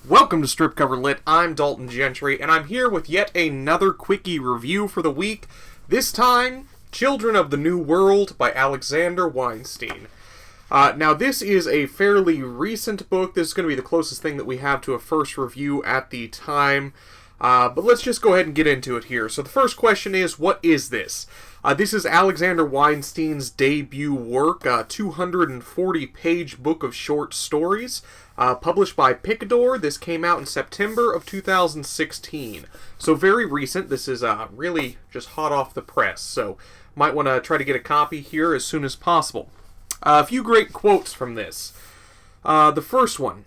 Welcome to Strip Cover Lit. I'm Dalton Gentry, and I'm here with yet another Quickie review for the week. This time, Children of the New World by Alexander Weinstein. Now, this is a fairly recent book. This is going to be the closest thing that we have to a first review at the time. But let's just go ahead and get into it here. So the first question is, what is this? This is Alexander Weinstein's debut work, a 240-page book of short stories, published by Picador. This came out in September of 2016. So very recent. This is really just hot off the press. So might want to try to get a copy here as soon as possible. A few great quotes from this. The first one.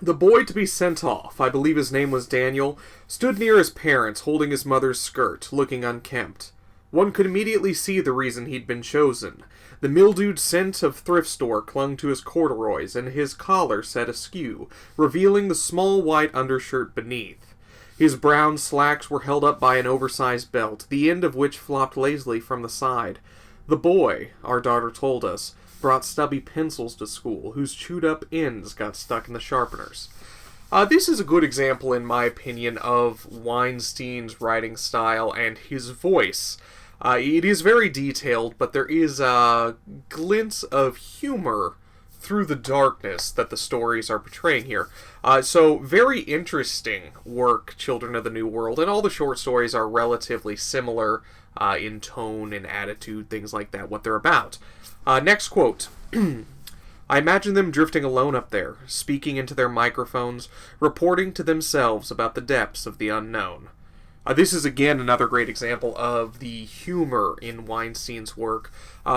The boy to be sent off, I believe his name was Daniel, stood near his parents, holding his mother's skirt, looking unkempt. One could immediately see the reason he'd been chosen. The mildewed scent of thrift store clung to his corduroys, and his collar set askew, revealing the small white undershirt beneath. His brown slacks were held up by an oversized belt, the end of which flopped lazily from the side. The boy, our daughter told us, brought stubby pencils to school, whose chewed-up ends got stuck in the sharpeners. This is a good example, in my opinion, of Weinstein's writing style and his voice. It is very detailed, but there is glints of humor through the darkness that the stories are portraying here. So, very interesting work, Children of the New World, and all the short stories are relatively similar in tone and attitude, things like that, what they're about. Next quote. I imagine them drifting alone up there, speaking into their microphones, reporting to themselves about the depths of the unknown. This is again another great example of the humor in Weinstein's work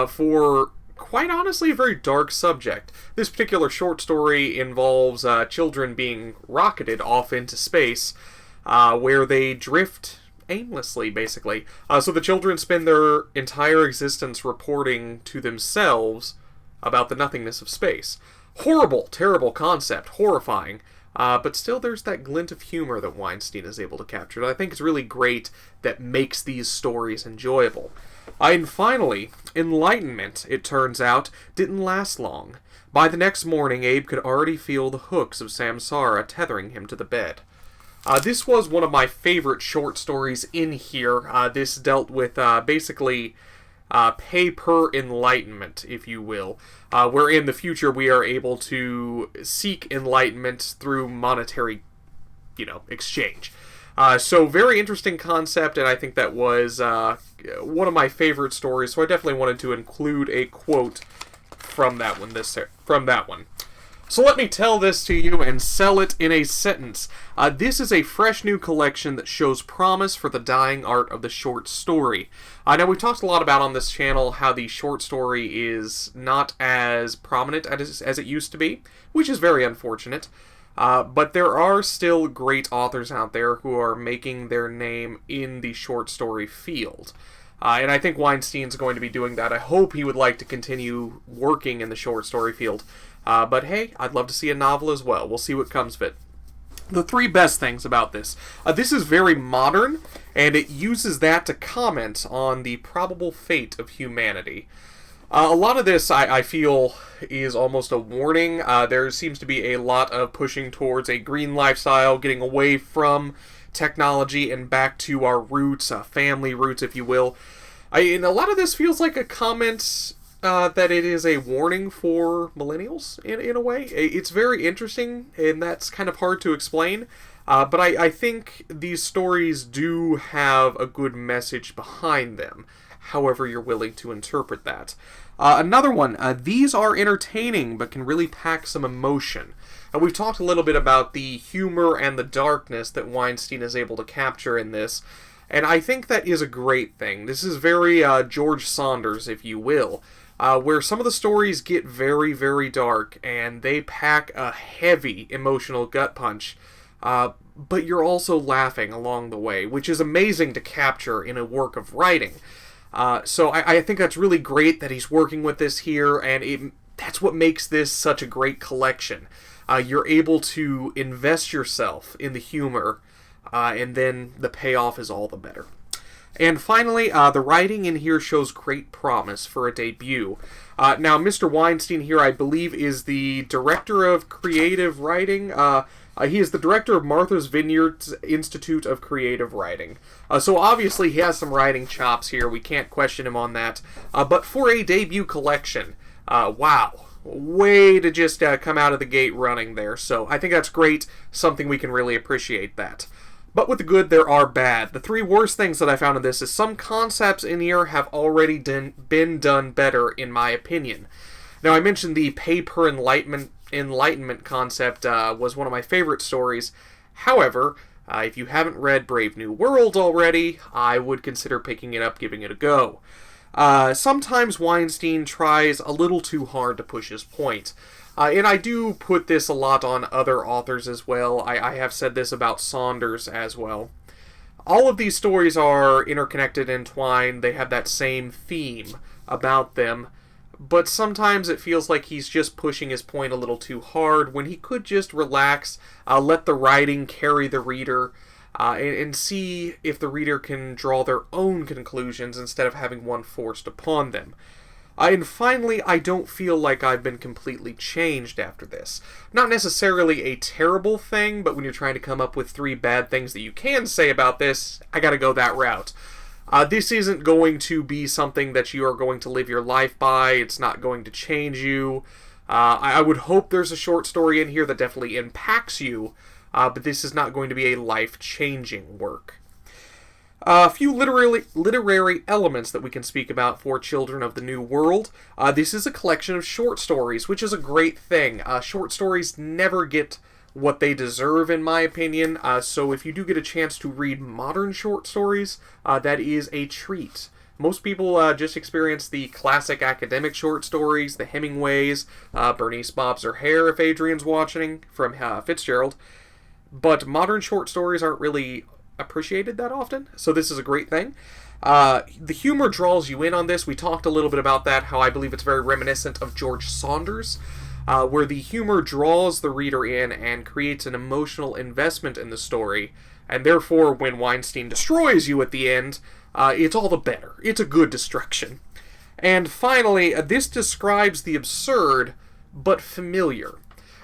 for, quite honestly, a very dark subject. This particular short story involves children being rocketed off into space, where they drift aimlessly, basically. So the children spend their entire existence reporting to themselves about the nothingness of space. Horrible, terrible concept, horrifying. But still there's that glint of humor that Weinstein is able to capture that I think is really great, that makes these stories enjoyable. And finally, enlightenment, it turns out, didn't last long. By the next morning, Abe could already feel the hooks of Samsara tethering him to the bed. This was one of my favorite short stories in here. This dealt with basically pay per enlightenment, if you will, where in the future we are able to seek enlightenment through monetary, exchange. So very interesting concept, and I think that was one of my favorite stories, so I definitely wanted to include a quote from that one. So let me tell this to you and sell it in a sentence. This is a fresh new collection that shows promise for the dying art of the short story. Now, we've talked a lot about on this channel how the short story is not as prominent as it used to be, which is very unfortunate. But there are still great authors out there who are making their name in the short story field. And I think Weinstein's going to be doing that. I hope he would like to continue working in the short story field. But hey, I'd love to see a novel as well. We'll see what comes of it. The three best things about this. This is very modern, and it uses that to comment on the probable fate of humanity. A lot of this, I feel, is almost a warning. There seems to be a lot of pushing towards a green lifestyle, getting away from technology and back to our roots, family roots, if you will. And a lot of this feels like a comment that it is a warning for millennials, in a way. It's very interesting, and that's kind of hard to explain. But I think these stories do have a good message behind them, however you're willing to interpret that. Another one, these are entertaining, but can really pack some emotion. We've talked a little bit about the humor and the darkness that Weinstein is able to capture in this, and I think that is a great thing. This is very George Saunders, if you will, where some of the stories get very, very dark, and they pack a heavy emotional gut punch, but you're also laughing along the way, which is amazing to capture in a work of writing. So I think that's really great that he's working with this here, and that's what makes this such a great collection. You're able to invest yourself in the humor, and then the payoff is all the better. And finally, the writing in here shows great promise for a debut. Now, Mr. Weinstein here, I believe, is the director of creative writing. He is the director of Martha's Vineyard's Institute of Creative Writing. So obviously he has some writing chops here. We can't question him on that. But for a debut collection, wow. Way to just come out of the gate running there. So I think that's great. Something we can really appreciate that. But with the good, there are bad. The three worst things that I found in this is some concepts in here have already been done better, in my opinion. Now, I mentioned the pay-per enlightenment concept was one of my favorite stories. However, if you haven't read Brave New World already, I would consider picking it up, giving it a go. Sometimes Weinstein tries a little too hard to push his point. And I do put this a lot on other authors as well. I have said this about Saunders as well. All of these stories are interconnected and entwined. They have that same theme about them. But sometimes it feels like he's just pushing his point a little too hard when he could just relax, let the writing carry the reader, and see if the reader can draw their own conclusions instead of having one forced upon them. And finally, I don't feel like I've been completely changed after this. Not necessarily a terrible thing, but when you're trying to come up with three bad things that you can say about this, I gotta go that route. This isn't going to be something that you are going to live your life by. It's not going to change you. I would hope there's a short story in here that definitely impacts you, but this is not going to be a life-changing work. A few literary elements that we can speak about for Children of the New World. This is a collection of short stories, which is a great thing. Short stories never get what they deserve, in my opinion, so if you do get a chance to read modern short stories, that is a treat. Most people just experience the classic academic short stories, the Hemingways, Bernice Bobs Her Hair, if Adrian's watching, from Fitzgerald, but modern short stories aren't really appreciated that often, so this is a great thing. The humor draws you in on this. We talked a little bit about that, how I believe it's very reminiscent of George Saunders, where the humor draws the reader in and creates an emotional investment in the story, and therefore when Weinstein destroys you at the end, it's all the better. It's a good destruction. And finally, this describes the absurd, but familiar.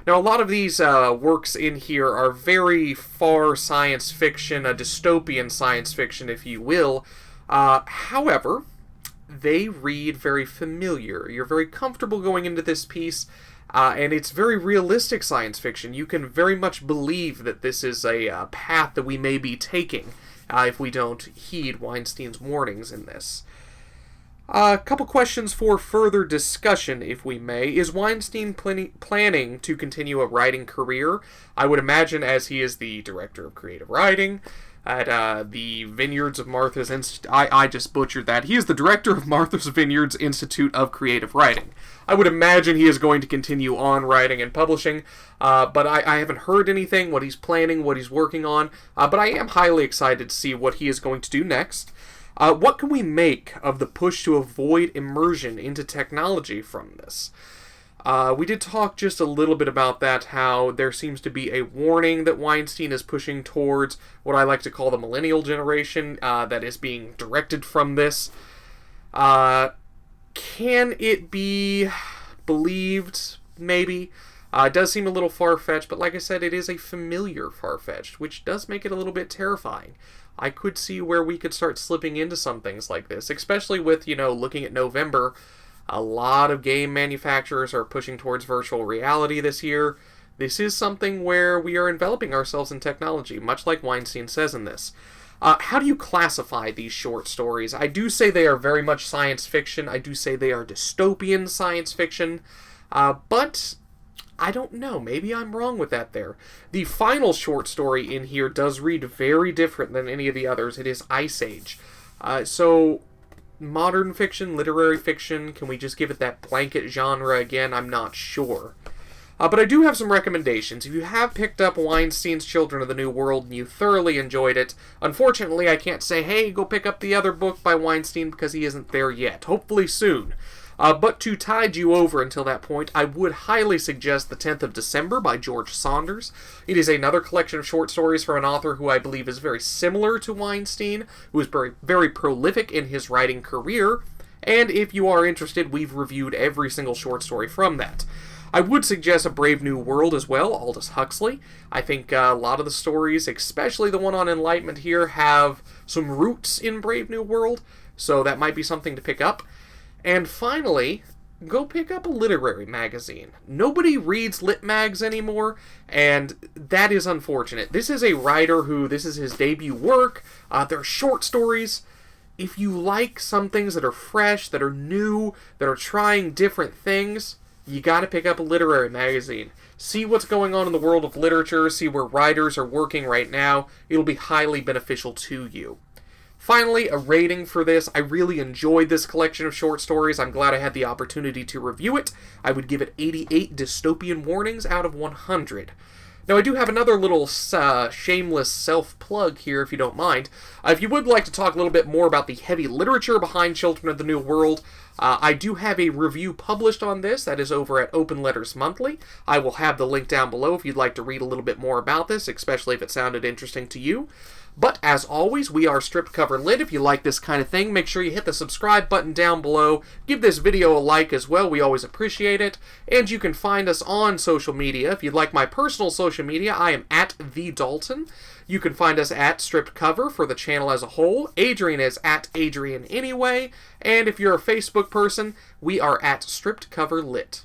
Now, a lot of these works in here are very far science fiction, a dystopian science fiction, if you will. However, they read very familiar. You're very comfortable going into this piece, and it's very realistic science fiction. You can very much believe that this is a path that we may be taking if we don't heed Weinstein's warnings in this. A couple questions for further discussion, if we may. Is Weinstein planning to continue a writing career? I would imagine, as he is the director of creative writing at the Vineyards of Martha's Institute. I just butchered that. He is the director of Martha's Vineyard's Institute of Creative Writing. I would imagine he is going to continue on writing and publishing, but I haven't heard anything, what he's planning, what he's working on, but I am highly excited to see what he is going to do next. What can we make of the push to avoid immersion into technology from this? We did talk just a little bit about that, how there seems to be a warning that Weinstein is pushing towards what I like to call the millennial generation that is being directed from this. Can it be believed? Maybe. It does seem a little far-fetched, but like I said, it is a familiar far-fetched, which does make it a little bit terrifying. I could see where we could start slipping into some things like this, especially with, looking at November. A lot of game manufacturers are pushing towards virtual reality this year. This is something where we are enveloping ourselves in technology, much like Weinstein says in this. How do you classify these short stories? I do say they are very much science fiction. I do say they are dystopian science fiction. But I don't know. Maybe I'm wrong with that there. The final short story in here does read very different than any of the others. It is Ice Age. So, modern fiction, literary fiction, can we just give it that blanket genre again? I'm not sure. But I do have some recommendations. If you have picked up Weinstein's Children of the New World and you thoroughly enjoyed it, unfortunately I can't say, hey, go pick up the other book by Weinstein because he isn't there yet. Hopefully soon. But to tide you over until that point, I would highly suggest The 10th of December by George Saunders. It is another collection of short stories from an author who I believe is very similar to Weinstein, who is very, very prolific in his writing career, and if you are interested, we've reviewed every single short story from that. I would suggest A Brave New World as well, Aldous Huxley. I think a lot of the stories, especially the one on Enlightenment here, have some roots in Brave New World, so that might be something to pick up. And finally, go pick up a literary magazine. Nobody reads lit mags anymore, and that is unfortunate. This is a writer who, this is his debut work. They're short stories. If you like some things that are fresh, that are new, that are trying different things, you gotta pick up a literary magazine. See what's going on in the world of literature, see where writers are working right now. It'll be highly beneficial to you. Finally, a rating for this. I really enjoyed this collection of short stories. I'm glad I had the opportunity to review it. I would give it 88 dystopian warnings out of 100. Now, I do have another little shameless self-plug here, if you don't mind. If you would like to talk a little bit more about the heavy literature behind Children of the New World, I do have a review published on this. That is over at Open Letters Monthly. I will have the link down below if you'd like to read a little bit more about this, especially if it sounded interesting to you. But, as always, we are Stripped Cover Lit. If you like this kind of thing, make sure you hit the subscribe button down below. Give this video a like as well. We always appreciate it. And you can find us on social media. If you'd like my personal social media, I am at TheDalton. You can find us at Stripped Cover for the channel as a whole. Adrian is at Adrian Anyway. And if you're a Facebook person, we are at Stripped Cover Lit.